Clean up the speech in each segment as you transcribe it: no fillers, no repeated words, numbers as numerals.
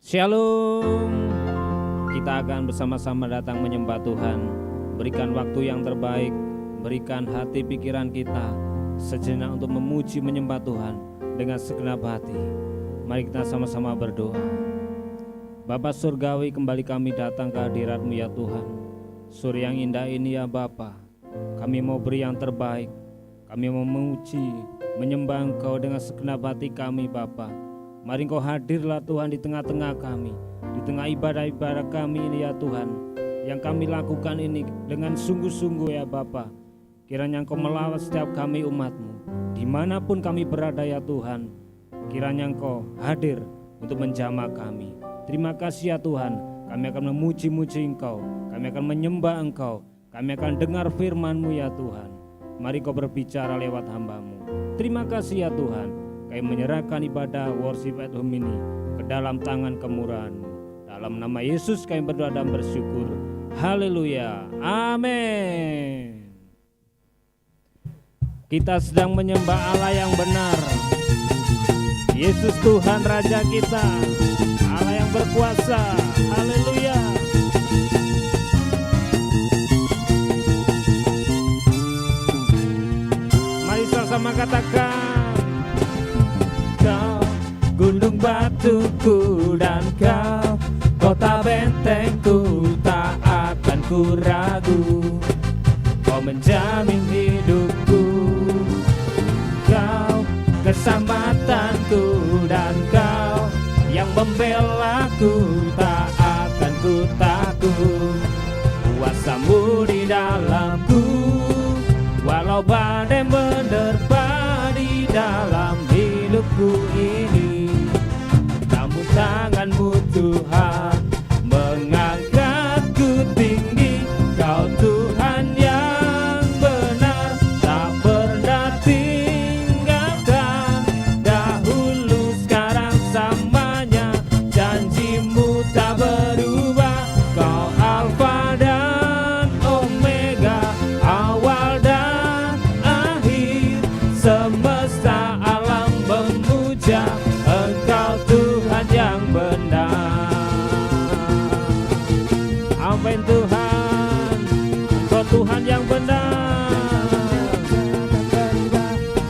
Shalom. Kita akan bersama-sama datang menyembah Tuhan. Berikan waktu yang terbaik, berikan hati pikiran kita sejenak untuk memuji menyembah Tuhan dengan segenap hati. Mari kita sama-sama berdoa. Bapa Surgawi, kembali kami datang ke hadirat-Mu ya Tuhan. Sore yang indah ini ya Bapa, kami mau beri yang terbaik. Kami mau memuji, menyembah Engkau dengan segenap hati kami Bapa. Mari Engkau hadirlah Tuhan di tengah-tengah kami, di tengah ibadah-ibadah kami ini ya Tuhan. Yang kami lakukan ini dengan sungguh-sungguh ya Bapa. Kiranya Engkau melawat setiap kami umat-Mu, dimanapun kami berada ya Tuhan. Kiranya Engkau hadir untuk menjamah kami. Terima kasih ya Tuhan, kami akan memuji-muji Engkau, kami akan menyembah Engkau, kami akan dengar firman-Mu ya Tuhan. Mari Kau berbicara lewat hamba-Mu. Terima kasih ya Tuhan, kami menyerahkan ibadah worship at home ini ke dalam tangan kemurahan-Mu. Dalam nama Yesus kami berdoa dan bersyukur. Haleluya, amin. Kita sedang menyembah Allah yang benar. Yesus Tuhan Raja kita, Allah yang berkuasa. Haleluya. Mari sama-sama katakan, Kau gunung batuku dan Kau kota bentengku, tak akan ku ragu. Kau menjamin hidupku, Kau keselamatanku, dan Kau yang membelaku, tak akan ku takut. Kuasa-Mu di dalamku, walau badai menerpa di dalam hidupku ini. Namun tangan-Mu Tuhan mengangkatku tinggi. Kau Tuhan yang benar, tak pernah tinggalkan. Dahulu, sekarang, samanya, janji-Mu tak berubah. Kau Alfa dan Omega, awal dan akhir. Semesta alam memuja Engkau Tuhan yang benar. Amin Tuhan, Engkau Tuhan yang benar.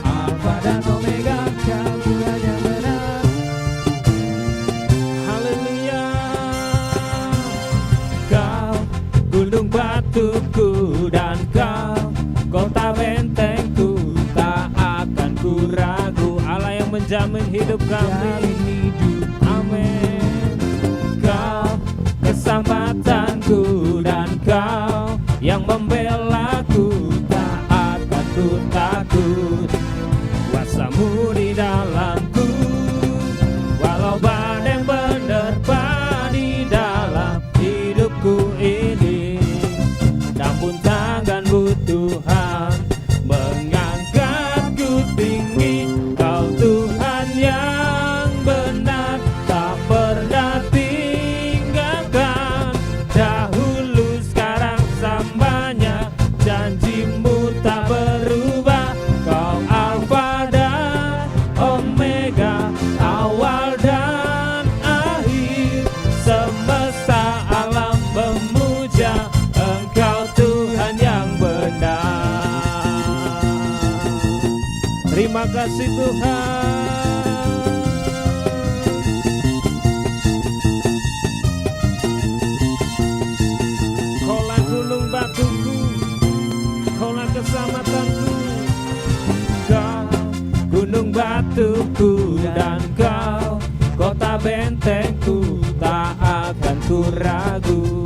Alfa dan Omega, Kau Tuhan yang benar. Haleluya. Kau gunung batuku dan Kau kota bentengku, tak akan ku ragu. Allah yang menjamin hidup kami. Amin. Kau keselamatanku, dan Kau yang membelaku, tak akan ku takut. Kuasa-Mu di dalamku, walau badai menerpa di dalam hidupku ini. Namun tangan-Mu Tuhan mengangkatku tinggi. Kau Tuhan yang benar, tak pernah tinggalkan. Dahulu, sekarang, samanya, janji-Mu tak berubah. Kau Alfa dan Omega, awal dan akhir. Semesta alam memuja Engkau Tuhan yang benar. Terima kasih Tuhan. Kaulah gunung batuku, Kaulah keselamatanku. Kau gunung batuku dan Kau kota bentengku, tak akan ku ragu.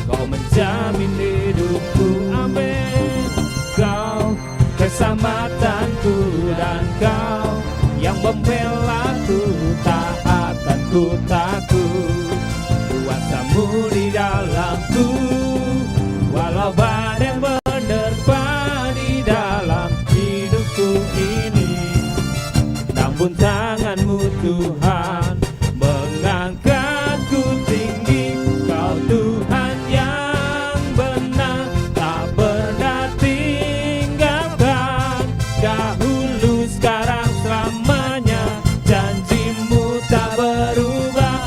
Kau menjamin hidupku, amin. Kau keselamatanku, dan Kau yang membelaku, tak akan ku takut. Kuasa-Mu di dalamku, walau badai menerpa di dalam hidupku ini. Namun tangan-Mu Tuhan mengangkatku tinggi. Kau Tuhan yang benar, tak pernah tinggalkan. Dahulu, sekarang, selamanya, janji-Mu tak berubah.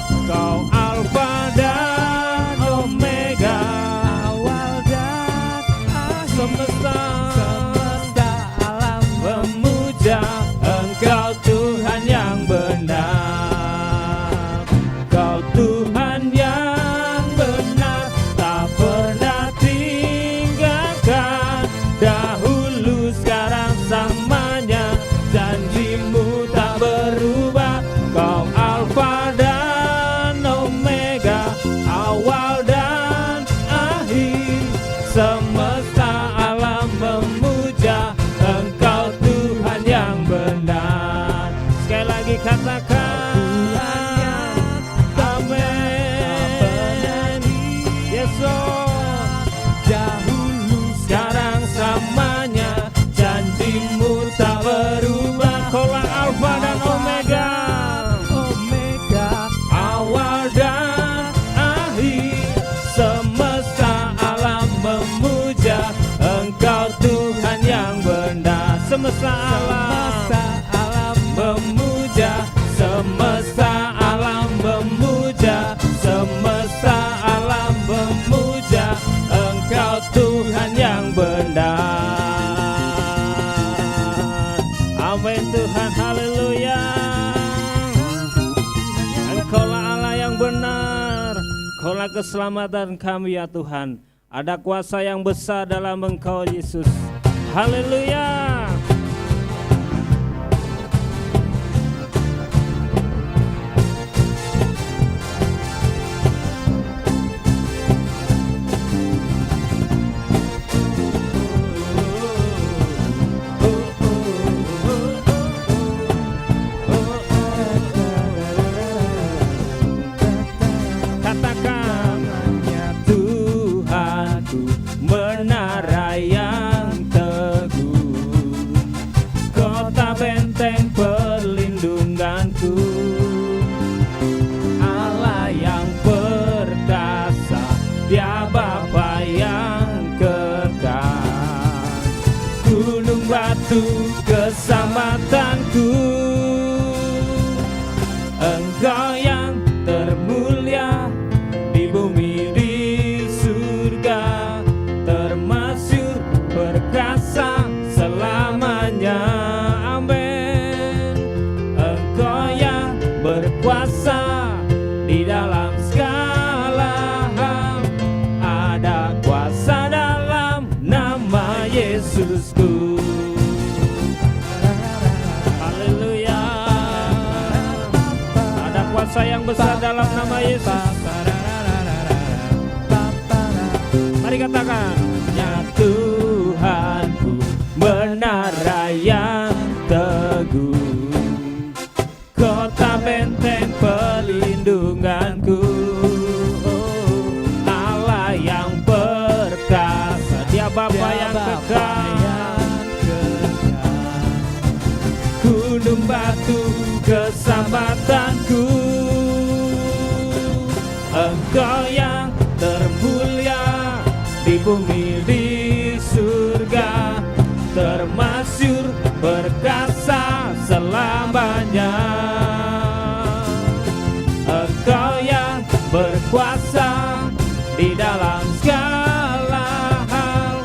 katakan amin. Yesus dahulu sekarang samanya, janjimu tak berubah. Kaulah Alfa dan Omega, awal dan akhir. Semesta alam memuja Engkau Tuhan yang benar. Semesta alam memuja, semesta alam memuja, semesta alam memuja Engkau Tuhan yang benar. Amin Tuhan, haleluya. Engkaulah Allah yang benar, Engkaulah keselamatan kami ya Tuhan. Ada kuasa yang besar dalam Engkau Yesus. Haleluya. Katakan Tuhanku menara yang teguh, kota benteng perlindunganku, Allah yang perkasa, Dia Bapa yang kekal, gunung batu keselamatanku, Engkau yang termulia di bumi di surga, termasyhur perkasa selamanya. Amin. Engkau yang berkuasa di dalam segala hal, ada kuasa dalam nama Yesusku. Haleluya. Ada kuasa yang besar dalam nama Yesus. Mari katakan, ya Tuhanku menara yang teguh, kota benteng perlindunganku, Allah yang perkasa, Dia Bapa yang kekal, gunung batu keselamatanku, Engkau yang termulia di bumi di surga, termasyhur perkasa selamanya. Engkau yang berkuasa di dalam segala hal,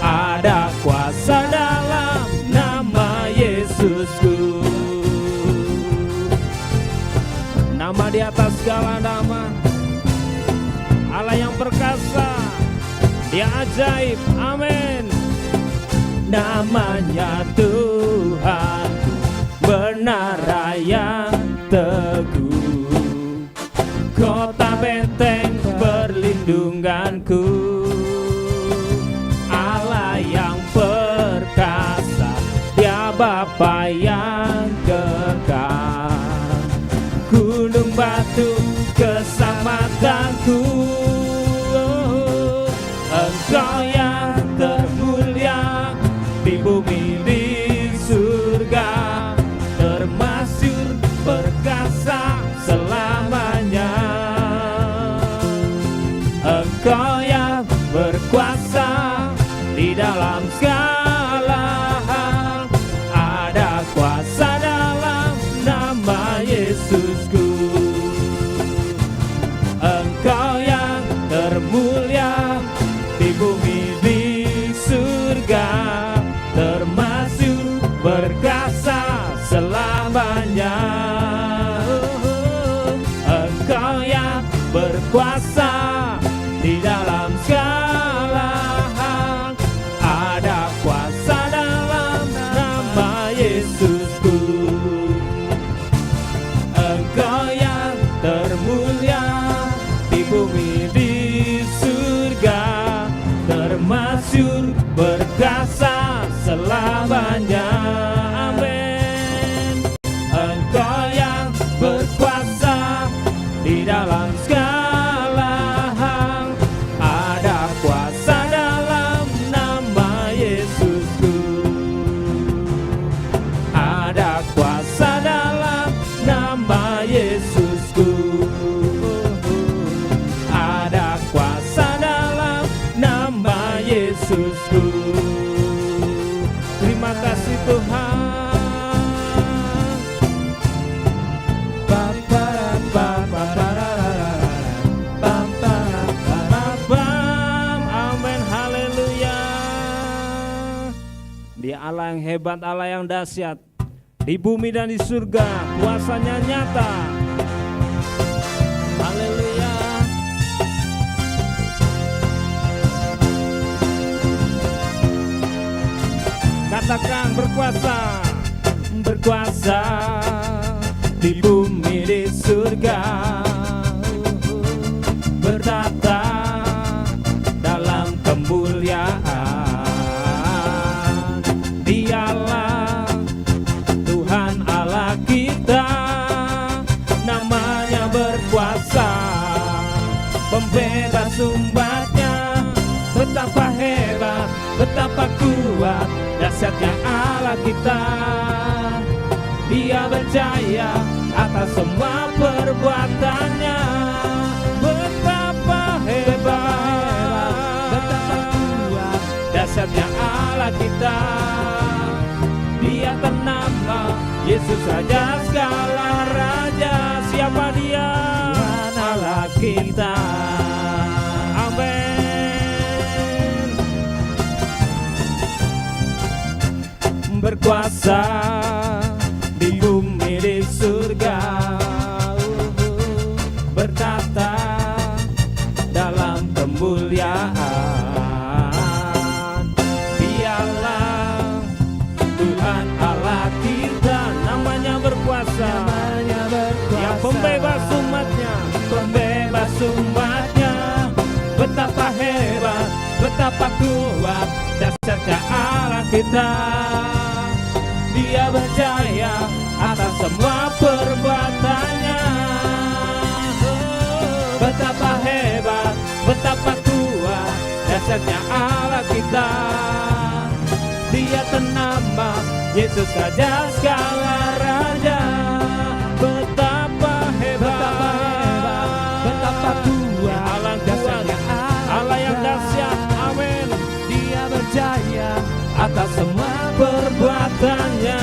ada kuasa dalam nama Yesusku. Nama di atas segala nama, Allah yang perkasa, Dia ajaib, amin. Namanya Tuhan, menara yang teguh, kota benteng perlindunganku, Allah yang perkasa, Dia Bapa yang kekal, gunung batu keselamatanku, Engkau yang termulia di bumi di surga, termasyhur perkasa selamanya. Engkau yang berkuasa di dalam segala hal, ada kuasa dalam nama Yesusku. Engkau yang termulia di bumi di surga, termasyhur perkasa selamanya. Engkau yang berkuasa di dalam segala hal, ada kuasa dalam nama Yesusku. Engkau yang termulia di bumi di surga, termasyhur perkasa selamanya. Amin. Engkau yang nama Yesusku. Ada kuasa dalam nama Yesusku. Terima kasih Tuhan. Amin, haleluya. Dia Allah yang hebat, Allah yang dahsyat. Di bumi dan di surga kuasanya nyata. Haleluya. Katakan berkuasa. Berkuasa di bumi di surga, bertata dalam kemuliaan. Dialah Tuhan Allah kita, namanya berkuasa, pembebas umatnya. Betapa hebat, betapa kuat, dahsyatnya Allah kita. Dia berjaya atas semua perbuatannya. Betapa hebat, betapa kuat, dahsyatnya Allah kita. Dia ternama Yesus Raja segala raja. Siapa dia? Tuhan Allah kita. Amin. Berkuasa di bumi di surga, bertata dalam kemuliaan. Dialah Tuhan Allah kita, namanya berkuasa, yang pembebas umatnya, pembebas umatnya. Betapa hebat, betapa kuat, dahsyatnya Allah kita. Dia berjaya atas semua perbuatannya. Betapa hebat, betapa kuat, dahsyatnya Allah kita. Dia ternama Yesus Raja segala raja. Betapa hebat, betapa kuat, Allah kuat, Allah yang dahsyat. Amin. Dia berjaya atas semua perbuatannya.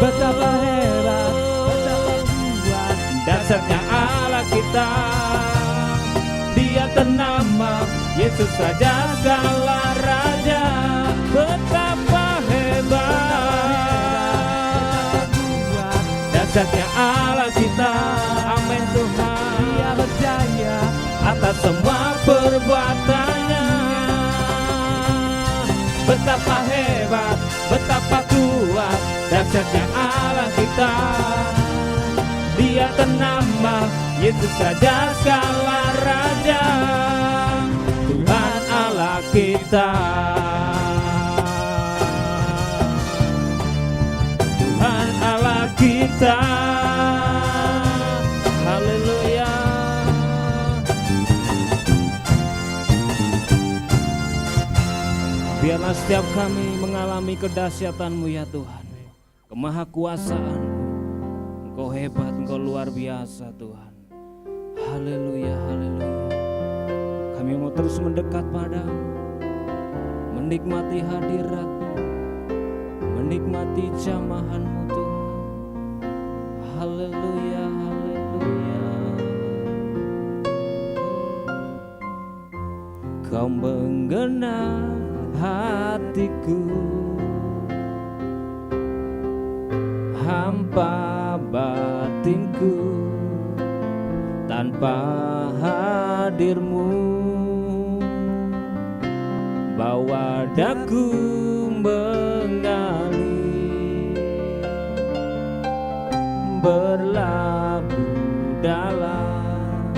Betapa hebat, betapa kuat, dahsyatnya Allah kita. Dia ternama Yesus Raja segala raja. Betapa hebat, dahsyatnya Allah kita. Amin Tuhan. Dia berjaya atas semua perbuatannya. Betapa hebat, betapa kuat, dahsyatnya Allah kita. Dia ternama Yesus Raja segala raja. Tuhan Allah kita. Tuhan Allah kita. Haleluya. Biarlah setiap kami mengalami kedahsyatan-Mu ya Tuhan, kemahakuasaan. Engkau hebat, Engkau luar biasa Tuhan. Haleluya, haleluya. Kami mau terus mendekat padamu, menikmati hadirat-Mu, menikmati jamahan-Mu Tuhan. Haleluya, haleluya. Kau menggenap hatiku, hampa batinku. Tanpa hadir-Mu, bawa daku mengalir, berlabuh dalam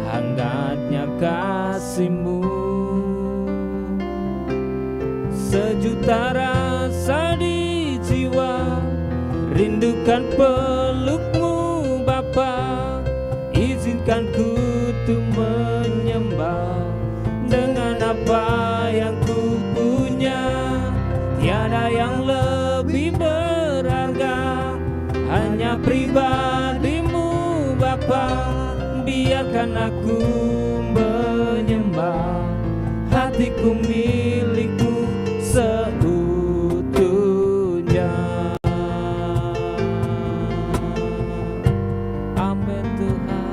hangatnya kasih-Mu. Sejuta rasa di jiwa, rindukan peluk-Mu Bapa. Izinkan ku tuh menyembah dengan apa yang ku punya. Tiada yang lebih berharga hanya pribadimu Bapa. Biarkan aku menyembah, hatiku milikmu seutuhnya. Amin Tuhan.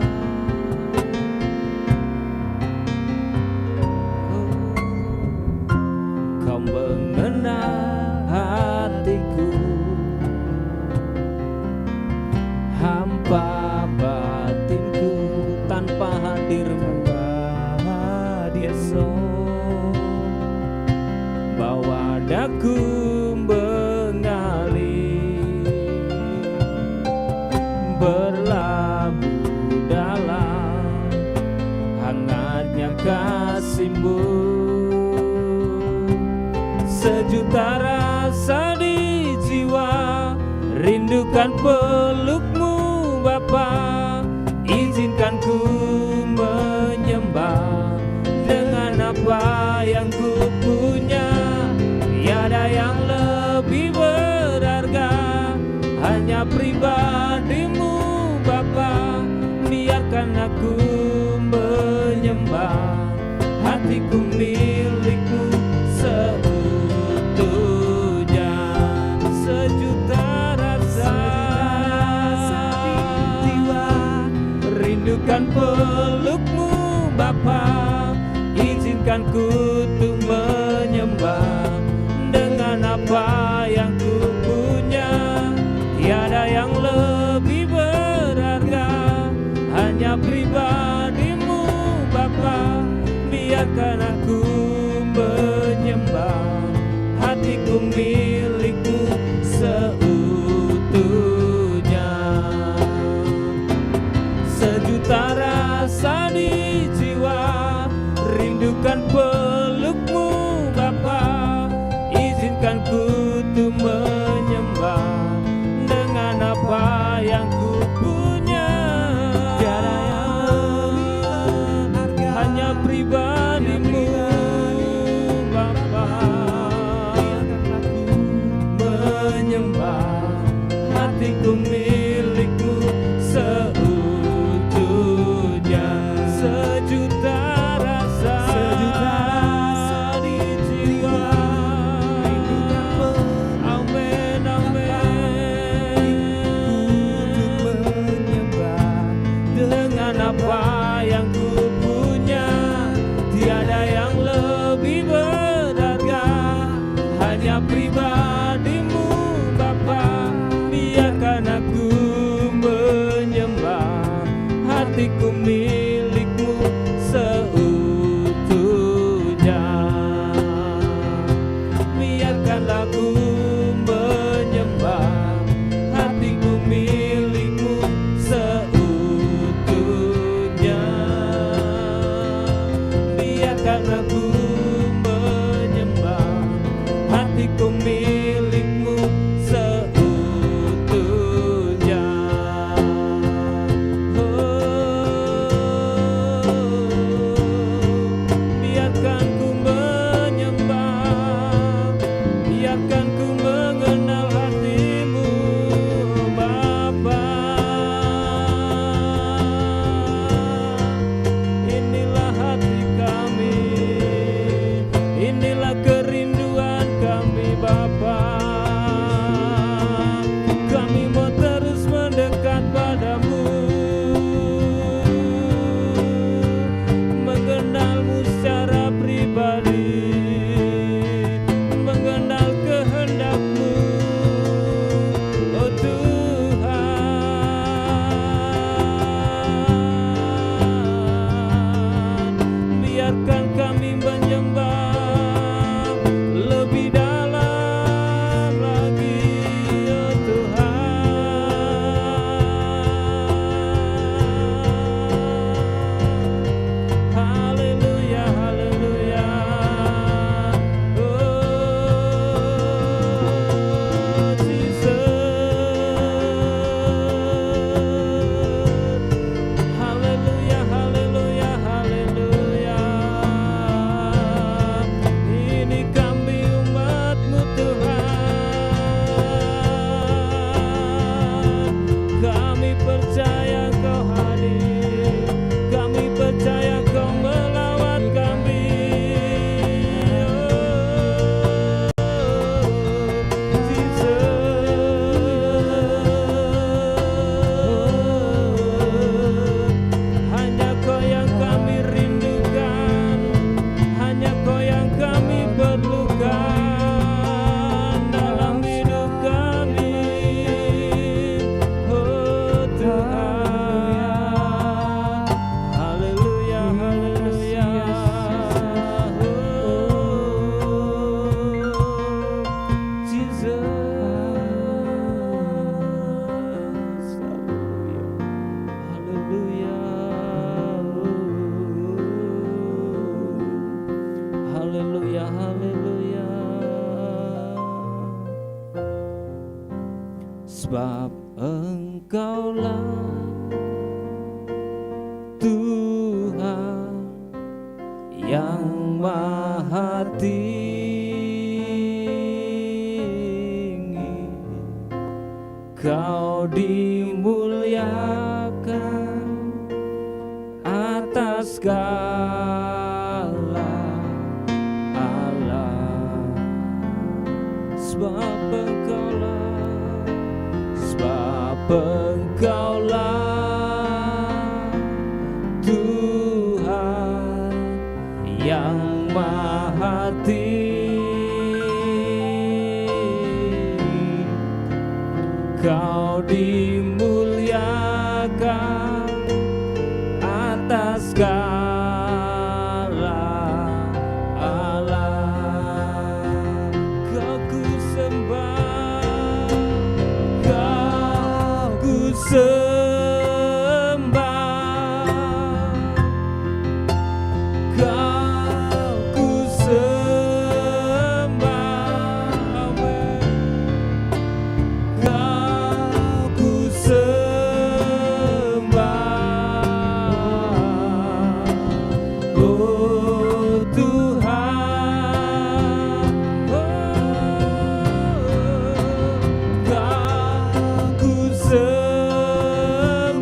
Kau mengenal hatiku, hampa batinku, tanpa hadirmu bawa daku mengalir, berlabuh dalam hangatnya kasih-Mu. Sejuta rasa di jiwa, rindukan peluk-Mu Bapa. Izinkan ku menyembah dengan apa yang ku punya. Tiada yang lebih berharga, hanya pribadi-Mu Bapa. Biarkan aku menyembah, hatiku milik-Mu seutuhnya. Sejuta rasa di jiwa, rindukan peluk-Mu Bapa. Izinkan ku untuk menyembah dengan apa yang ku punya. Tiada yang lebih berharga, hanya pribadi-Mu Bapa. Biarkan aku menyembah, hatiku milik-Mu seutuhnya. Sejuta rasa di jiwa, rindukan peluk-Mu Bapa. Izinkan ku untuk menyembah dengan apa yang ku punya. Tiada yang lebih, hanya pribadi-Mu Bapa. Biarkan aku menyembah, hatiku milik-Mu seutuhnya. Sejuta rasa di jiwa, amin amin. Untuk menyembah dengan apa yang ku punya. Tiada yang lebih berharga, hanya pribadi-Mu Bapa. Biarkan aku Engkaulah Tuhan yang maha tinggi, Kau dimuliakan atas segala alam. Sebab Engkaulah Tuhan yang maha tinggi, Kau dimuliakan atas segala alam. Kau ku sembah, Kau ku sembah, Kau ku sembah, Kau ku sembah, oh Tuhan, Kau ku sembah,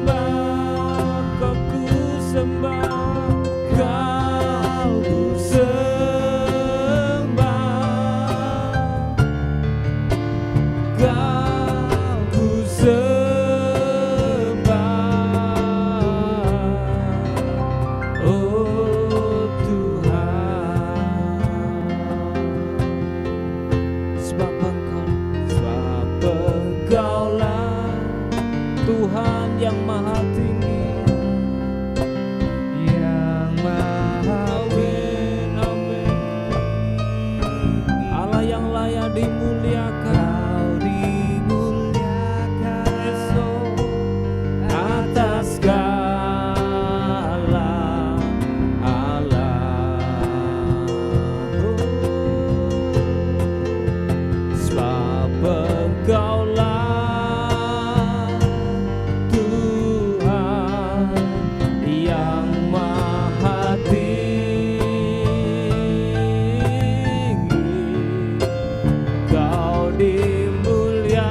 Kau ku sembah, Kau ku sembah, Kau ku sembah, oh Tuhan. Sebab Engkaulah Tuhan yang maha tinggi, yang maha tinggi, Allah yang layak dimuliakan, Yesus, atas segala alam. Sebab Engkaulah Tuhan yang maha tinggi, Kau dimuliakan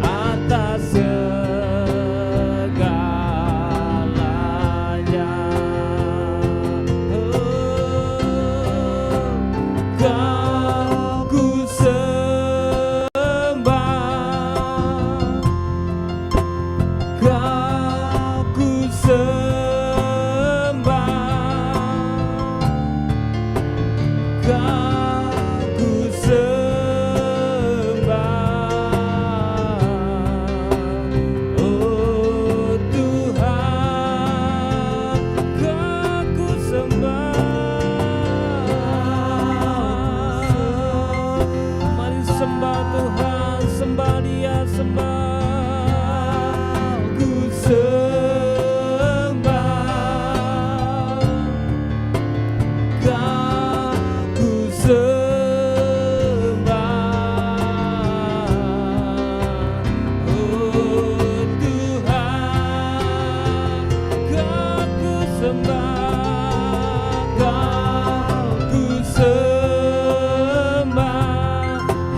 atas segalanya. Kau ku sembah, Kau ku sembah, Kau ku sembah, oh Tuhan, Kau ku sembah. Mari sembah Tuhan, sembah Dia, sembah. Ku sembah, Kau ku sembah, oh Tuhan, Kau ku sembah, Kau ku sembah.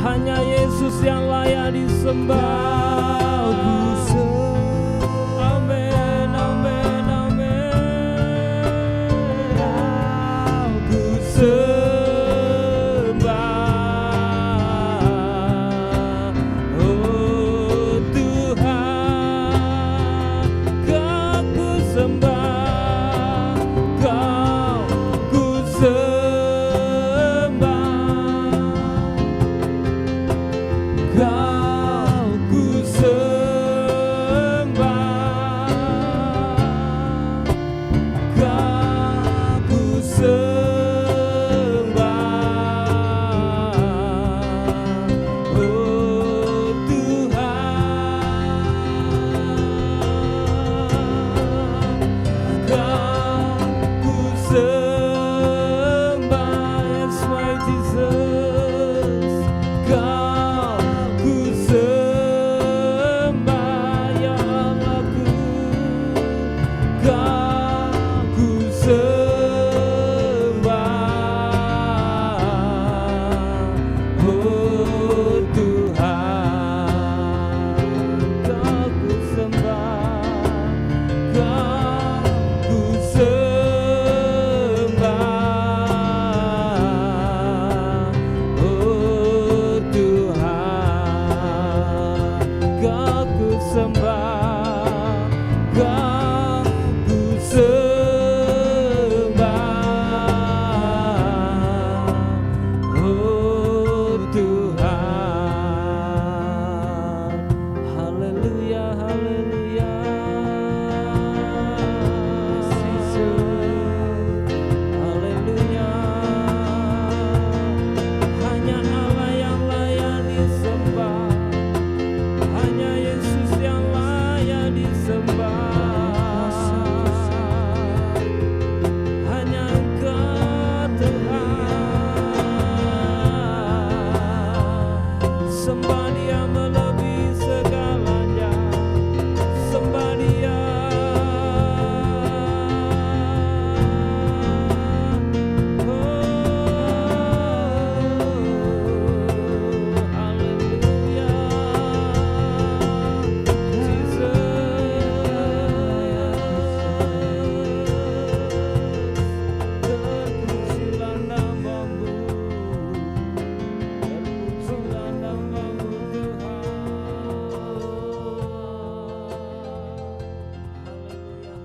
Hanya Yesus yang layak disembah.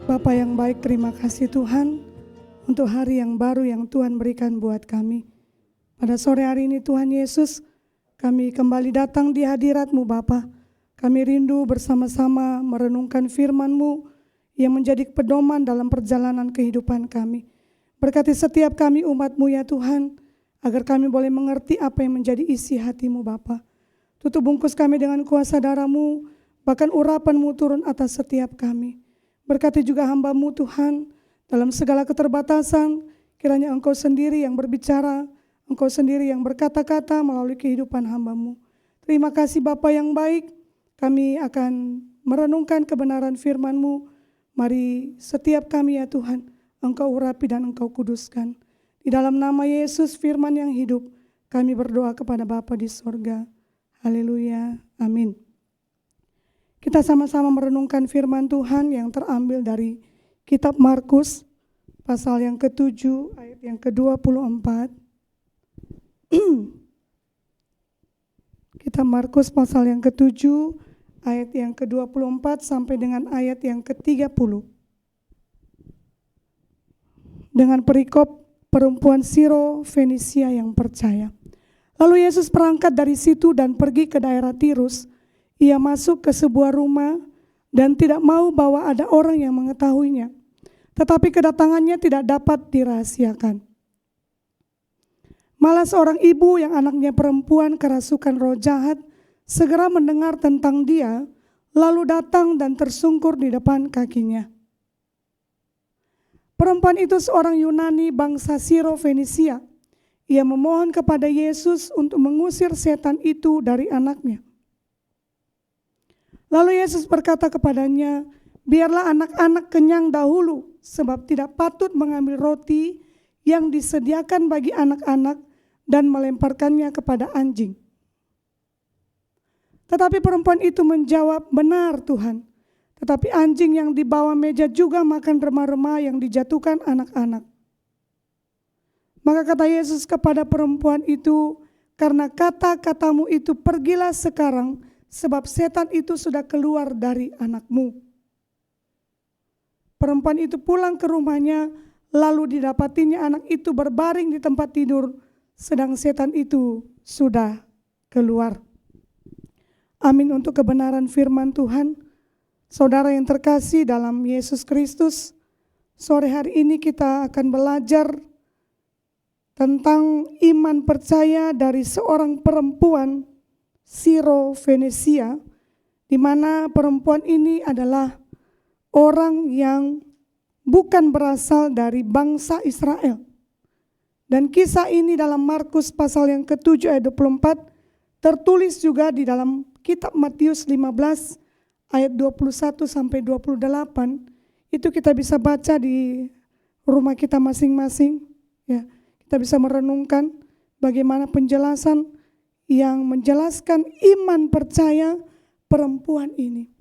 Bapa yang baik, terima kasih Tuhan untuk hari yang baru yang Tuhan berikan buat kami. Pada sore hari ini Tuhan Yesus, kami kembali datang di hadirat-Mu Bapa. Kami rindu bersama-sama merenungkan firman-Mu yang menjadi pedoman dalam perjalanan kehidupan kami. Berkati setiap kami umat-Mu ya Tuhan, agar kami boleh mengerti apa yang menjadi isi hati-Mu Bapa. Tutup bungkus kami dengan kuasa darah-Mu, bahkan urapan-Mu turun atas setiap kami. Berkati juga hamba-Mu Tuhan, dalam segala keterbatasan, kiranya Engkau sendiri yang berbicara, Engkau sendiri yang berkata-kata melalui kehidupan hamba-Mu. Terima kasih Bapa yang baik, kami akan merenungkan kebenaran firman-Mu. Mari setiap kami ya Tuhan, Engkau urapi dan Engkau kuduskan. Di dalam nama Yesus firman yang hidup, kami berdoa kepada Bapa di sorga. Haleluya, amin. Kita sama-sama merenungkan firman Tuhan yang terambil dari kitab Markus, pasal yang ke-7, ayat yang ke-24. Kitab Markus pasal yang ke-7, ayat yang ke-24 sampai dengan ayat yang ke-30. Dengan perikop perempuan Siro Fenisia yang percaya. Lalu Yesus berangkat dari situ dan pergi ke daerah Tirus. Ia masuk ke sebuah rumah dan tidak mau bahwa ada orang yang mengetahuinya. Tetapi kedatangannya tidak dapat dirahasiakan. Malah seorang ibu yang anaknya perempuan kerasukan roh jahat segera mendengar tentang dia, lalu datang dan tersungkur di depan kakinya. Perempuan itu seorang Yunani bangsa Siro Fenisia. Ia memohon kepada Yesus untuk mengusir setan itu dari anaknya. Lalu Yesus berkata kepadanya, biarlah anak-anak kenyang dahulu, sebab tidak patut mengambil roti yang disediakan bagi anak-anak dan melemparkannya kepada anjing. Tetapi perempuan itu menjawab, benar Tuhan, tetapi anjing yang di bawah meja juga makan remah-remah yang dijatuhkan anak-anak. Maka kata Yesus kepada perempuan itu, karena kata-katamu itu pergilah sekarang, sebab setan itu sudah keluar dari anakmu. Perempuan itu pulang ke rumahnya, lalu didapatinya anak itu berbaring di tempat tidur, sedang setan itu sudah keluar. Amin untuk kebenaran firman Tuhan. Saudara yang terkasih dalam Yesus Kristus, sore hari ini kita akan belajar tentang iman percaya dari seorang perempuan Siro Fenisia, di mana perempuan ini adalah orang yang bukan berasal dari bangsa Israel. Dan kisah ini dalam Markus pasal yang ke-7 ayat 24 tertulis juga di dalam kitab Matius 15 ayat 21 sampai 28. Itu kita bisa baca di rumah kita masing-masing. Ya, kita bisa merenungkan bagaimana penjelasan yang menjelaskan iman percaya perempuan ini.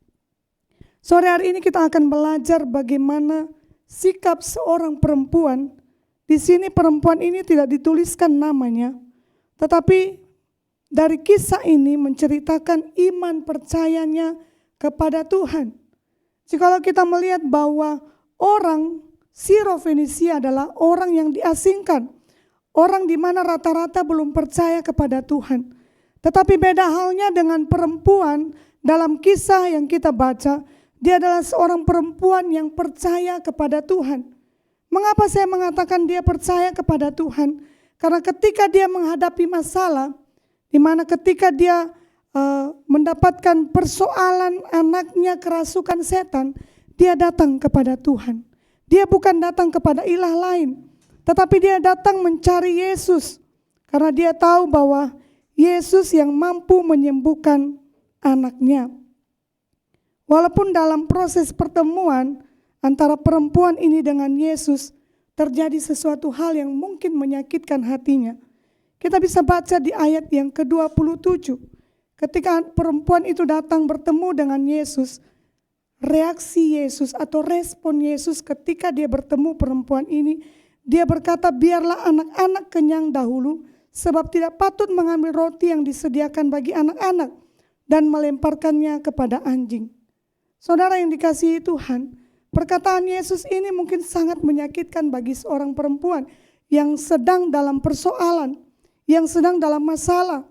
Sore hari ini kita akan belajar bagaimana sikap seorang perempuan. Di sini perempuan ini tidak dituliskan namanya, tetapi dari kisah ini menceritakan iman percayanya kepada Tuhan. Jikalau kita melihat bahwa orang Siro Fenisia adalah orang yang diasingkan, orang di mana rata-rata belum percaya kepada Tuhan. Tetapi beda halnya dengan perempuan dalam kisah yang kita baca, dia adalah seorang perempuan yang percaya kepada Tuhan. Mengapa saya mengatakan dia percaya kepada Tuhan? Karena ketika dia menghadapi masalah, di mana ketika dia mendapatkan persoalan anaknya kerasukan setan, dia datang kepada Tuhan. Dia bukan datang kepada ilah lain, tetapi dia datang mencari Yesus. Karena dia tahu bahwa Yesus yang mampu menyembuhkan anaknya. Walaupun dalam proses pertemuan antara perempuan ini dengan Yesus terjadi sesuatu hal yang mungkin menyakitkan hatinya. Kita bisa baca di ayat yang ke-27. Ketika perempuan itu datang bertemu dengan Yesus, reaksi Yesus atau respon Yesus ketika dia bertemu perempuan ini, dia berkata, biarlah anak-anak kenyang dahulu, sebab tidak patut mengambil roti yang disediakan bagi anak-anak dan melemparkannya kepada anjing. Saudara yang dikasihi Tuhan, Perkataan Yesus ini mungkin sangat menyakitkan bagi seorang perempuan yang sedang dalam persoalan, yang sedang dalam masalah.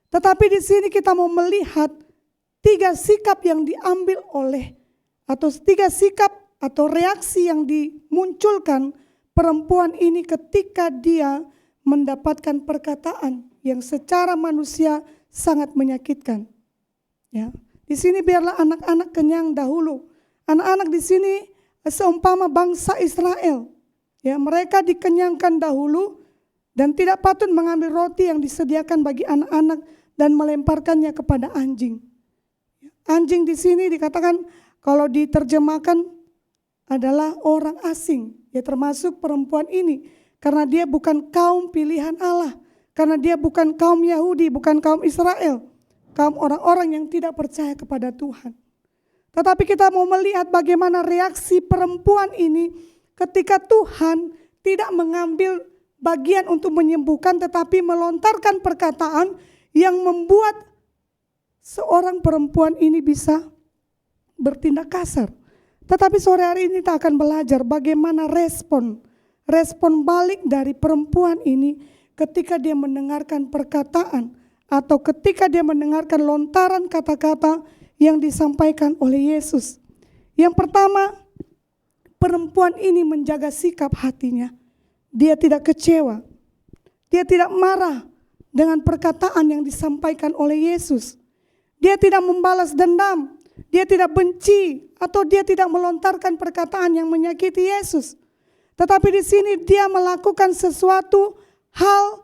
Tetapi di sini kita mau melihat 3 sikap yang diambil atau 3 sikap atau reaksi yang dimunculkan perempuan ini ketika dia mendapatkan perkataan yang secara manusia sangat menyakitkan. Ya, di sini biarlah anak-anak kenyang dahulu. Anak-anak di sini seumpama bangsa Israel. Ya, mereka dikenyangkan dahulu dan tidak patut mengambil roti yang disediakan bagi anak-anak dan melemparkannya kepada anjing. Anjing di sini dikatakan kalau diterjemahkan adalah orang asing, ya termasuk perempuan ini. Karena dia bukan kaum pilihan Allah, karena dia bukan kaum Yahudi, bukan kaum Israel, kaum orang-orang yang tidak percaya kepada Tuhan. Tetapi kita mau melihat bagaimana reaksi perempuan ini ketika Tuhan tidak mengambil bagian untuk menyembuhkan, tetapi melontarkan perkataan yang membuat seorang perempuan ini bisa bertindak kasar. Tetapi sore hari ini kita akan belajar bagaimana respon balik dari perempuan ini ketika dia mendengarkan perkataan atau ketika dia mendengarkan lontaran kata-kata yang disampaikan oleh Yesus. Yang pertama, perempuan ini menjaga sikap hatinya. Dia tidak kecewa. Dia tidak marah dengan perkataan yang disampaikan oleh Yesus. Dia tidak membalas dendam. Dia tidak benci atau dia tidak melontarkan perkataan yang menyakiti Yesus. Tetapi di sini dia melakukan sesuatu hal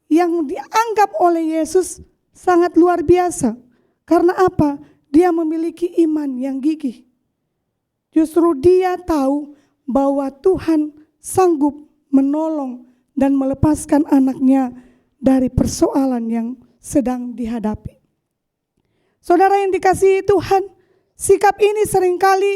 yang dianggap oleh Yesus sangat luar biasa. Karena apa? Dia memiliki iman yang gigih. Justru dia tahu bahwa Tuhan sanggup menolong dan melepaskan anaknya dari persoalan yang sedang dihadapi. Saudara yang dikasihi Tuhan, sikap ini seringkali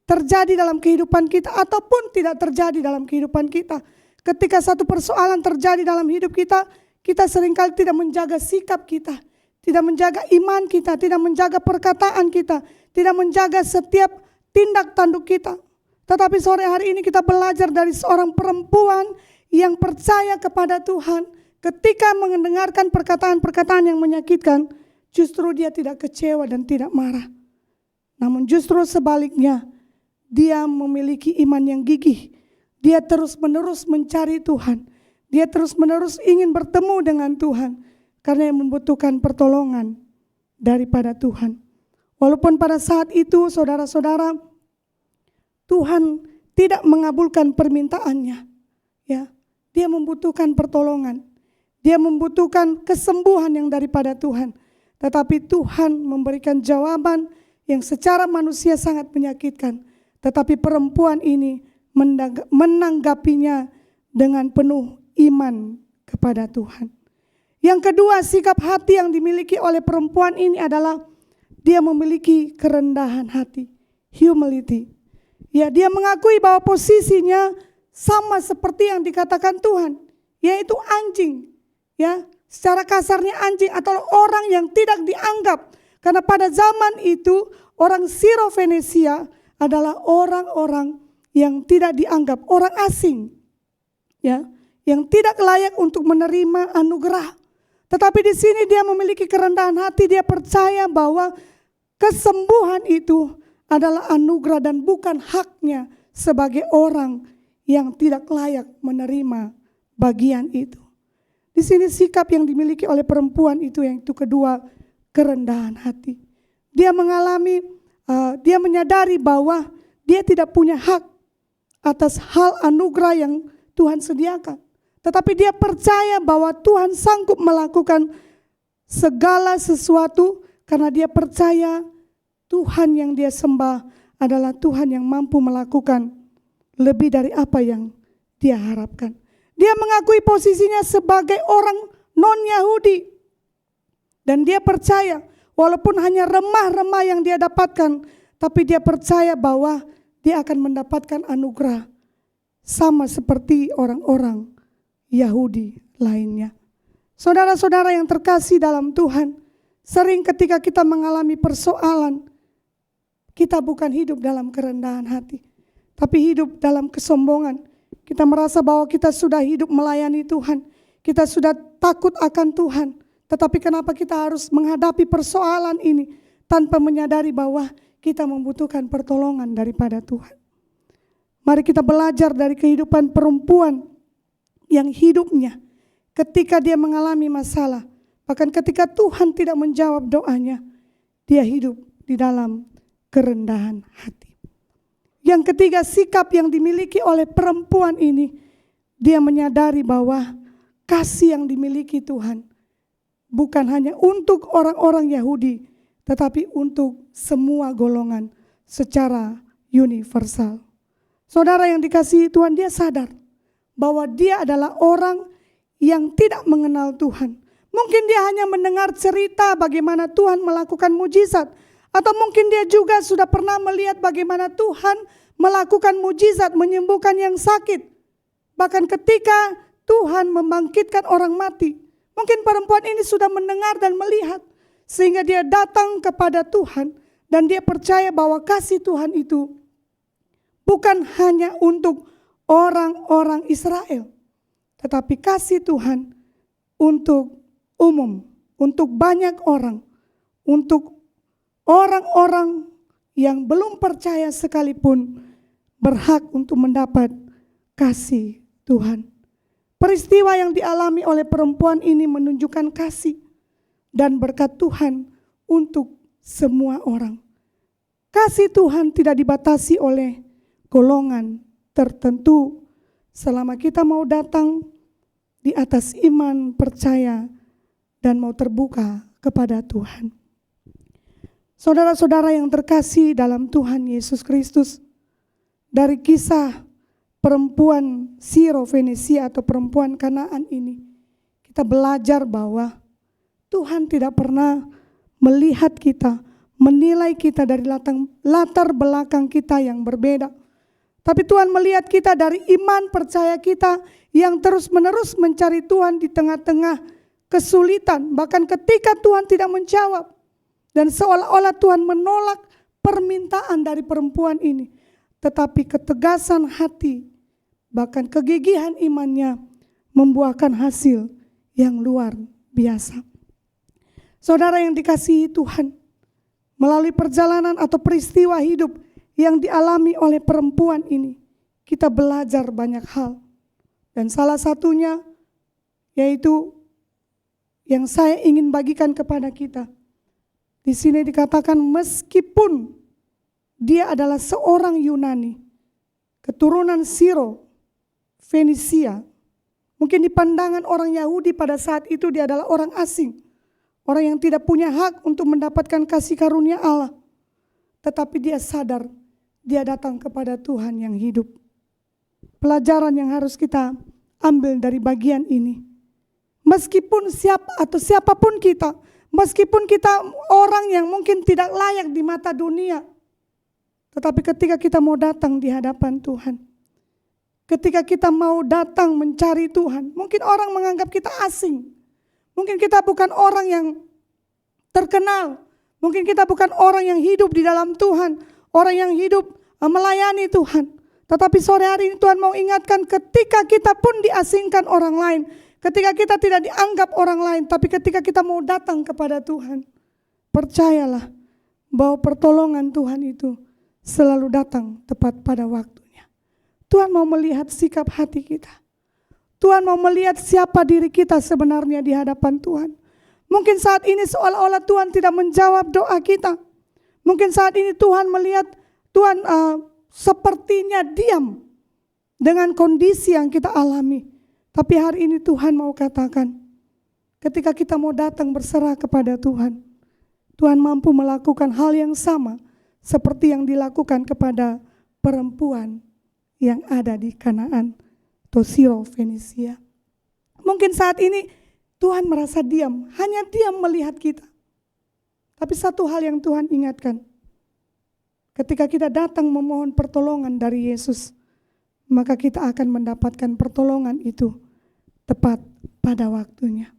terjadi dalam kehidupan kita ataupun tidak terjadi dalam kehidupan kita. Ketika satu persoalan terjadi dalam hidup kita, kita seringkali tidak menjaga sikap kita, tidak menjaga iman kita, tidak menjaga perkataan kita, tidak menjaga setiap tindak tanduk kita. Tetapi sore hari ini kita belajar dari seorang perempuan yang percaya kepada Tuhan. Ketika mendengarkan perkataan-perkataan yang menyakitkan, justru dia tidak kecewa dan tidak marah. Namun justru sebaliknya, dia memiliki iman yang gigih. Dia terus-menerus mencari Tuhan. Dia terus-menerus ingin bertemu dengan Tuhan. Karena yang membutuhkan pertolongan daripada Tuhan. Walaupun pada saat itu saudara-saudara, Tuhan tidak mengabulkan permintaannya. Ya, dia membutuhkan pertolongan. Dia membutuhkan kesembuhan yang daripada Tuhan. Tetapi Tuhan memberikan jawaban yang secara manusia sangat menyakitkan. Tetapi perempuan ini menanggapinya dengan penuh iman kepada Tuhan. Yang kedua, sikap hati yang dimiliki oleh perempuan ini adalah dia memiliki kerendahan hati, humility. Ya, dia mengakui bahwa posisinya sama seperti yang dikatakan Tuhan, yaitu anjing. Ya, secara kasarnya anjing atau orang yang tidak dianggap. Karena pada zaman itu orang Siro-Fenisia adalah orang-orang yang tidak dianggap, orang asing. Ya, yang tidak layak untuk menerima anugerah. Tetapi di sini dia memiliki kerendahan hati, dia percaya bahwa kesembuhan itu adalah anugerah dan bukan haknya sebagai orang yang tidak layak menerima bagian itu. Di sini sikap yang dimiliki oleh perempuan itu yang itu kedua, kerendahan hati. Dia dia menyadari bahwa dia tidak punya hak atas hal anugerah yang Tuhan sediakan. Tetapi dia percaya bahwa Tuhan sanggup melakukan segala sesuatu karena dia percaya Tuhan yang dia sembah adalah Tuhan yang mampu melakukan lebih dari apa yang dia harapkan. Dia mengakui posisinya sebagai orang non-Yahudi. Dan dia percaya walaupun hanya remah-remah yang dia dapatkan, tapi dia percaya bahwa dia akan mendapatkan anugerah sama seperti orang-orang Yahudi lainnya. Saudara-saudara yang terkasih dalam Tuhan, sering ketika kita mengalami persoalan, kita bukan hidup dalam kerendahan hati, tapi hidup dalam kesombongan. Kita merasa bahwa kita sudah hidup melayani Tuhan, kita sudah takut akan Tuhan. Tetapi kenapa kita harus menghadapi persoalan ini tanpa menyadari bahwa kita membutuhkan pertolongan daripada Tuhan. Mari kita belajar dari kehidupan perempuan yang hidupnya ketika dia mengalami masalah, bahkan ketika Tuhan tidak menjawab doanya, dia hidup di dalam kerendahan hati. Yang ketiga, sikap yang dimiliki oleh perempuan ini, dia menyadari bahwa kasih yang dimiliki Tuhan bukan hanya untuk orang-orang Yahudi, tetapi untuk semua golongan secara universal. Saudara yang dikasihi Tuhan, dia sadar bahwa dia adalah orang yang tidak mengenal Tuhan. Mungkin dia hanya mendengar cerita bagaimana Tuhan melakukan mujizat, atau mungkin dia juga sudah pernah melihat bagaimana Tuhan melakukan mujizat menyembuhkan yang sakit. Bahkan ketika Tuhan membangkitkan orang mati, mungkin perempuan ini sudah mendengar dan melihat, sehingga dia datang kepada Tuhan dan dia percaya bahwa kasih Tuhan itu bukan hanya untuk orang-orang Israel, tetapi kasih Tuhan untuk umum, untuk banyak orang, untuk orang-orang yang belum percaya sekalipun berhak untuk mendapat kasih Tuhan. Peristiwa yang dialami oleh perempuan ini menunjukkan kasih dan berkat Tuhan untuk semua orang. Kasih Tuhan tidak dibatasi oleh golongan tertentu selama kita mau datang di atas iman, percaya, dan mau terbuka kepada Tuhan. Saudara-saudara yang terkasih dalam Tuhan Yesus Kristus, dari kisah perempuan Siro-Fenisia atau perempuan Kanaan ini, kita belajar bahwa Tuhan tidak pernah melihat kita, menilai kita dari latar belakang kita yang berbeda. Tapi Tuhan melihat kita dari iman percaya kita yang terus-menerus mencari Tuhan di tengah-tengah kesulitan. Bahkan ketika Tuhan tidak menjawab. Dan seolah-olah Tuhan menolak permintaan dari perempuan ini. Tetapi ketegasan hati, bahkan kegigihan imannya membuahkan hasil yang luar biasa. Saudara yang dikasihi Tuhan, melalui perjalanan atau peristiwa hidup yang dialami oleh perempuan ini, kita belajar banyak hal. Dan salah satunya yaitu yang saya ingin bagikan kepada kita. Di sini dikatakan meskipun dia adalah seorang Yunani, keturunan Siro, Fenisia, mungkin di pandangan orang Yahudi pada saat itu dia adalah orang asing, orang yang tidak punya hak untuk mendapatkan kasih karunia Allah. Tetapi dia sadar, dia datang kepada Tuhan yang hidup. Pelajaran yang harus kita ambil dari bagian ini. Meskipun siapapun kita, meskipun kita orang yang mungkin tidak layak di mata dunia, tetapi ketika kita mau datang di hadapan Tuhan, ketika kita mau datang mencari Tuhan, mungkin orang menganggap kita asing. Mungkin kita bukan orang yang terkenal. Mungkin kita bukan orang yang hidup di dalam Tuhan, orang yang hidup melayani Tuhan. Tetapi sore hari ini Tuhan mau ingatkan, ketika kita pun diasingkan orang lain, ketika kita tidak dianggap orang lain, tapi ketika kita mau datang kepada Tuhan, percayalah bahwa pertolongan Tuhan itu selalu datang tepat pada waktunya. Tuhan mau melihat sikap hati kita. Tuhan mau melihat siapa diri kita sebenarnya di hadapan Tuhan. Mungkin saat ini seolah-olah Tuhan tidak menjawab doa kita. Mungkin saat ini Tuhan melihat Tuhan sepertinya diam dengan kondisi yang kita alami. Tapi hari ini Tuhan mau katakan, ketika kita mau datang berserah kepada Tuhan, Tuhan mampu melakukan hal yang sama seperti yang dilakukan kepada perempuan yang ada di Kanaan atau Siro Fenisia. Mungkin saat ini Tuhan merasa diam, hanya diam melihat kita. Tapi satu hal yang Tuhan ingatkan, ketika kita datang memohon pertolongan dari Yesus, maka kita akan mendapatkan pertolongan itu tepat pada waktunya.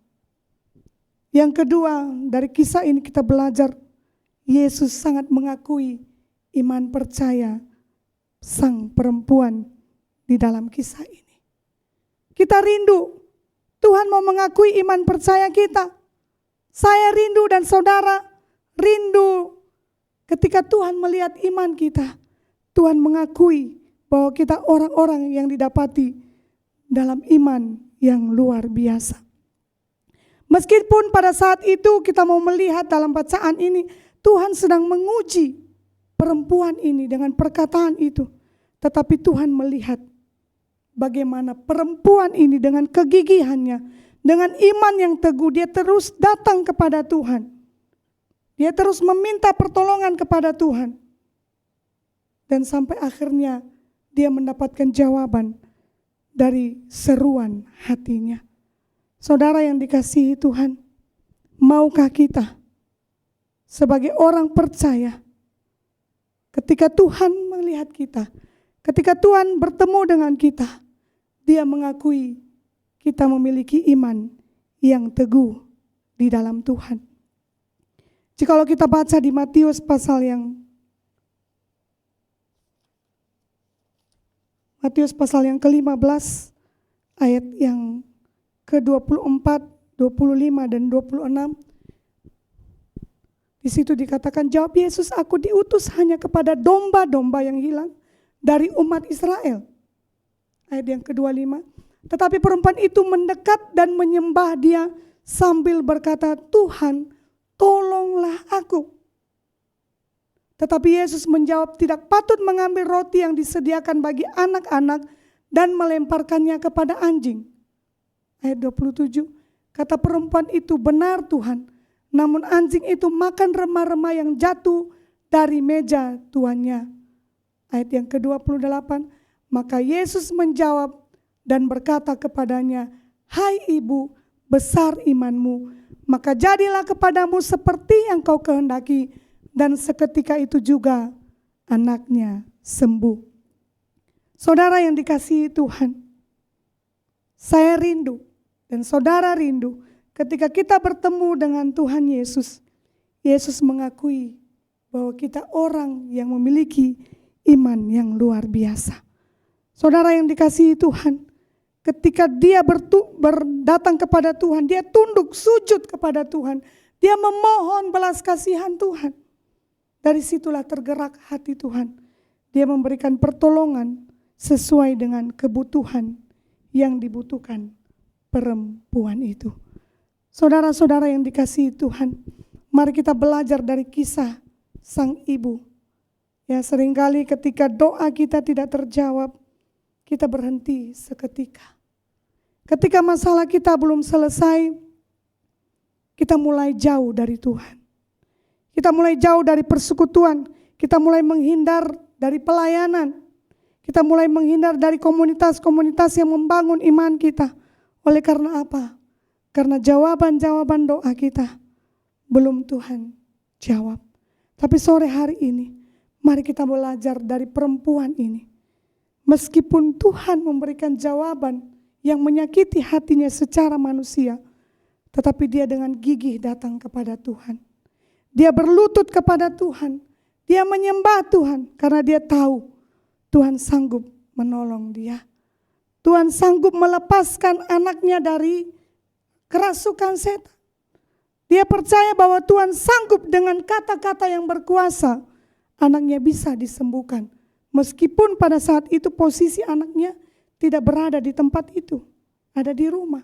Yang kedua, dari kisah ini kita belajar, Yesus sangat mengakui iman percaya sang perempuan di dalam kisah ini. Kita rindu Tuhan mau mengakui iman percaya kita. Saya rindu dan saudara rindu ketika Tuhan melihat iman kita. Tuhan mengakui bahwa kita orang-orang yang didapati dalam iman yang luar biasa. Meskipun pada saat itu kita mau melihat dalam bacaan ini, Tuhan sedang menguji perempuan ini dengan perkataan itu. Tetapi Tuhan melihat bagaimana perempuan ini dengan kegigihannya, dengan iman yang teguh, dia terus datang kepada Tuhan. Dia terus meminta pertolongan kepada Tuhan. Dan sampai akhirnya dia mendapatkan jawaban dari seruan hatinya. Saudara yang dikasihi Tuhan, maukah kita sebagai orang percaya ketika Tuhan melihat kita, ketika Tuhan bertemu dengan kita, dia mengakui kita memiliki iman yang teguh di dalam Tuhan. Jikalau kita baca di Matius pasal yang ke-15 ayat yang ke-24, 25 dan 26. Di situ dikatakan, jawab Yesus, aku diutus hanya kepada domba-domba yang hilang dari umat Israel. Ayat yang ke-25. Tetapi perempuan itu mendekat dan menyembah dia sambil berkata, Tuhan, tolonglah aku. Tetapi Yesus menjawab, tidak patut mengambil roti yang disediakan bagi anak-anak dan melemparkannya kepada anjing. Ayat 27, kata perempuan itu, benar Tuhan, namun anjing itu makan remah-remah yang jatuh dari meja tuannya. Ayat yang ke-28, maka Yesus menjawab dan berkata kepadanya, hai ibu, besar imanmu, maka jadilah kepadamu seperti yang kau kehendaki. Dan seketika itu juga anaknya sembuh. Saudara yang dikasihi Tuhan, saya rindu dan saudara rindu ketika kita bertemu dengan Tuhan Yesus. Yesus mengakui bahwa kita orang yang memiliki iman yang luar biasa. Saudara yang dikasihi Tuhan, ketika dia datang kepada Tuhan, dia tunduk sujud kepada Tuhan, dia memohon belas kasihan Tuhan. Dari situlah tergerak hati Tuhan. Dia memberikan pertolongan sesuai dengan kebutuhan yang dibutuhkan perempuan itu. Saudara-saudara yang dikasihi Tuhan, mari kita belajar dari kisah sang ibu. Ya, seringkali ketika doa kita tidak terjawab, kita berhenti seketika. Ketika masalah kita belum selesai, kita mulai jauh dari Tuhan. Kita mulai jauh dari persekutuan, kita mulai menghindar dari pelayanan, kita mulai menghindar dari komunitas-komunitas yang membangun iman kita. Oleh karena apa? Karena jawaban-jawaban doa kita belum Tuhan jawab. Tapi sore hari ini, mari kita belajar dari perempuan ini. Meskipun Tuhan memberikan jawaban yang menyakiti hatinya secara manusia, tetapi dia dengan gigih datang kepada Tuhan. Dia berlutut kepada Tuhan. Dia menyembah Tuhan karena dia tahu Tuhan sanggup menolong dia. Tuhan sanggup melepaskan anaknya dari kerasukan setan. Dia percaya bahwa Tuhan sanggup dengan kata-kata yang berkuasa. Anaknya bisa disembuhkan. Meskipun pada saat itu posisi anaknya tidak berada di tempat itu. Ada di rumah.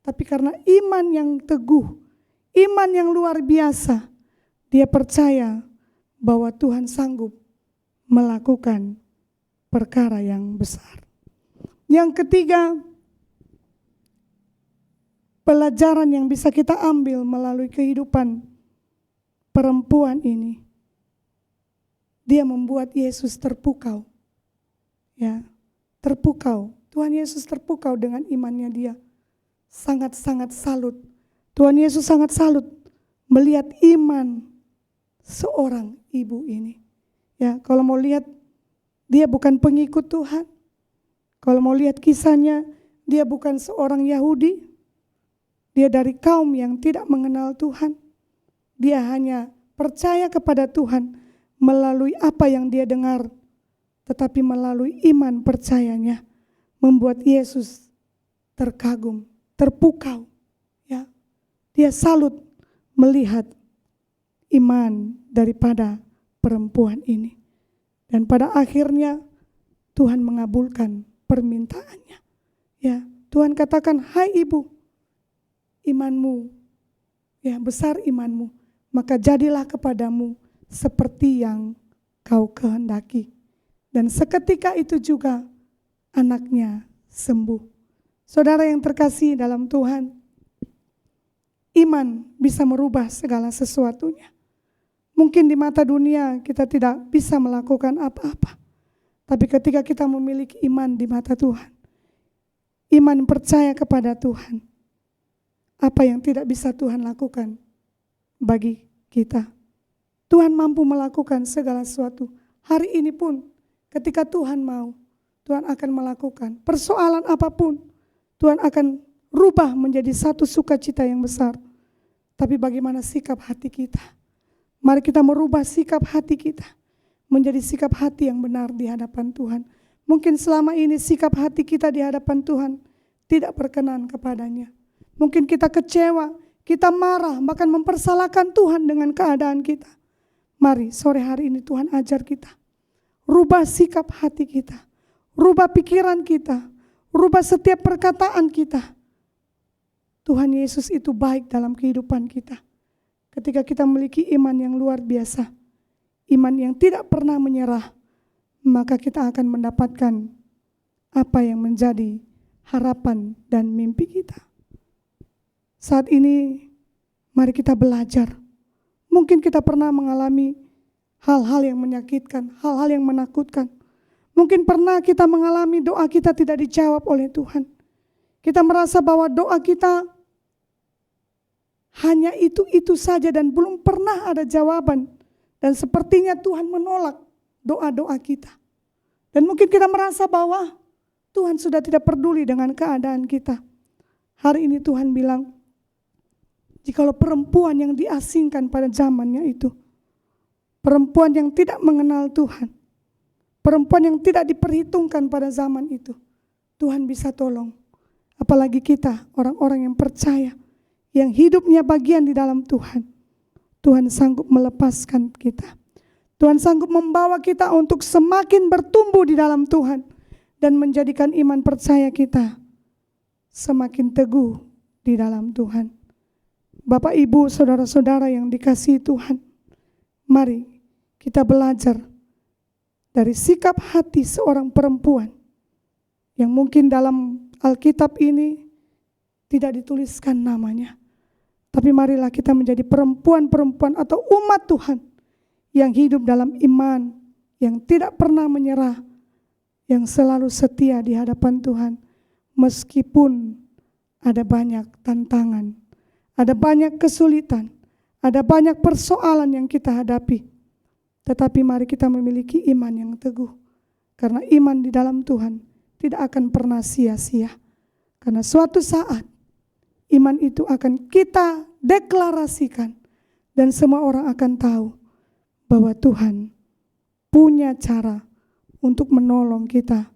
Tapi karena iman yang teguh, iman yang luar biasa, dia percaya bahwa Tuhan sanggup melakukan perkara yang besar. Yang ketiga, pelajaran yang bisa kita ambil melalui kehidupan perempuan ini. Dia membuat Yesus terpukau. Ya, terpukau. Tuhan Yesus terpukau dengan imannya dia. Sangat-sangat salut. Tuhan Yesus sangat salut melihat iman seorang ibu ini. Ya, kalau mau lihat dia bukan pengikut Tuhan. Kalau mau lihat kisahnya, dia bukan seorang Yahudi. Dia dari kaum yang tidak mengenal Tuhan. Dia hanya percaya kepada Tuhan melalui apa yang dia dengar, tetapi melalui iman percayanya membuat Yesus terkagum, terpukau. Ya, dia salut melihat iman daripada perempuan ini. Dan pada akhirnya Tuhan mengabulkan permintaannya. Ya, Tuhan katakan, "Hai ibu, imanmu, ya besar imanmu, maka jadilah kepadamu seperti yang kau kehendaki." Dan seketika itu juga anaknya sembuh. Saudara yang terkasih dalam Tuhan, iman bisa merubah segala sesuatunya. Mungkin di mata dunia kita tidak bisa melakukan apa-apa. Tapi ketika kita memiliki iman di mata Tuhan, iman percaya kepada Tuhan, apa yang tidak bisa Tuhan lakukan bagi kita, Tuhan mampu melakukan segala sesuatu. Hari ini pun ketika Tuhan mau, Tuhan akan melakukan. Persoalan apapun, Tuhan akan rubah menjadi satu sukacita yang besar. Tapi bagaimana sikap hati kita? Mari kita merubah sikap hati kita menjadi sikap hati yang benar di hadapan Tuhan. Mungkin selama ini sikap hati kita di hadapan Tuhan tidak berkenan kepadanya. Mungkin kita kecewa, kita marah, bahkan mempersalahkan Tuhan dengan keadaan kita. Mari sore hari ini Tuhan ajar kita. Rubah sikap hati kita, rubah pikiran kita, rubah setiap perkataan kita. Tuhan Yesus itu baik dalam kehidupan kita. Ketika kita memiliki iman yang luar biasa, iman yang tidak pernah menyerah, maka kita akan mendapatkan apa yang menjadi harapan dan mimpi kita. Saat ini mari kita belajar. Mungkin kita pernah mengalami hal-hal yang menyakitkan, hal-hal yang menakutkan. Mungkin pernah kita mengalami doa kita tidak dijawab oleh Tuhan. Kita merasa bahwa doa kita hanya itu saja dan belum pernah ada jawaban. Dan sepertinya Tuhan menolak doa-doa kita. Dan mungkin kita merasa bahwa Tuhan sudah tidak peduli dengan keadaan kita. Hari ini Tuhan bilang, jikalau perempuan yang diasingkan pada zamannya itu, perempuan yang tidak mengenal Tuhan, perempuan yang tidak diperhitungkan pada zaman itu, Tuhan bisa tolong. Apalagi kita, orang-orang yang percaya, yang hidupnya bagian di dalam Tuhan. Tuhan sanggup melepaskan kita. Tuhan sanggup membawa kita untuk semakin bertumbuh di dalam Tuhan. Dan menjadikan iman percaya kita semakin teguh di dalam Tuhan. Bapak, Ibu, saudara-saudara yang dikasihi Tuhan, mari kita belajar dari sikap hati seorang perempuan yang mungkin dalam Alkitab ini tidak dituliskan namanya. Tapi marilah kita menjadi perempuan-perempuan atau umat Tuhan yang hidup dalam iman, yang tidak pernah menyerah, yang selalu setia di hadapan Tuhan. Meskipun ada banyak tantangan, ada banyak kesulitan, ada banyak persoalan yang kita hadapi. Tetapi mari kita memiliki iman yang teguh. Karena iman di dalam Tuhan tidak akan pernah sia-sia. Karena suatu saat iman itu akan kita deklarasikan dan semua orang akan tahu bahwa Tuhan punya cara untuk menolong kita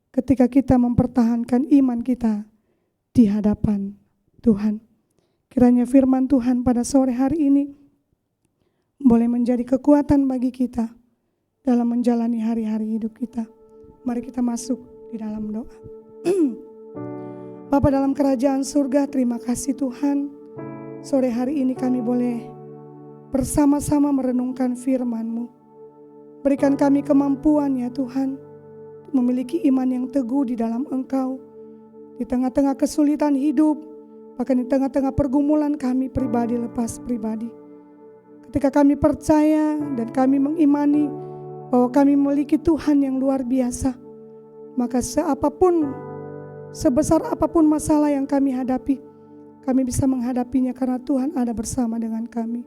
ketika kita mempertahankan iman kita di hadapan Tuhan. Kiranya firman Tuhan pada sore hari ini boleh menjadi kekuatan bagi kita dalam menjalani hari-hari hidup kita. Mari kita masuk di dalam doa. Bapa dalam kerajaan surga, terima kasih Tuhan. Sore hari ini kami boleh bersama-sama merenungkan firman-Mu. Berikan kami kemampuan ya Tuhan, memiliki iman yang teguh di dalam Engkau. Di tengah-tengah kesulitan hidup, bahkan di tengah-tengah pergumulan kami pribadi lepas pribadi. Ketika kami percaya dan kami mengimani bahwa kami memiliki Tuhan yang luar biasa, maka sebesar apapun masalah yang kami hadapi, kami bisa menghadapinya karena Tuhan ada bersama dengan kami.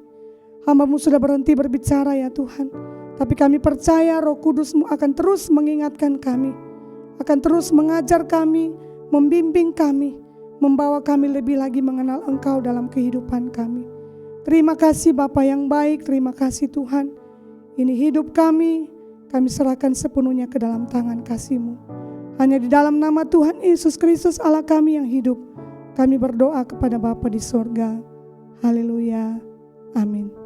Hamba-Mu sudah berhenti berbicara ya Tuhan, tapi kami percaya Roh Kudus-Mu akan terus mengingatkan kami, akan terus mengajar kami, membimbing kami, membawa kami lebih lagi mengenal Engkau dalam kehidupan kami. Terima kasih Bapa yang baik, terima kasih Tuhan. Ini hidup kami serahkan sepenuhnya ke dalam tangan kasih-Mu. Hanya di dalam nama Tuhan Yesus Kristus Allah kami yang hidup, kami berdoa kepada Bapa di surga. Haleluya. Amin.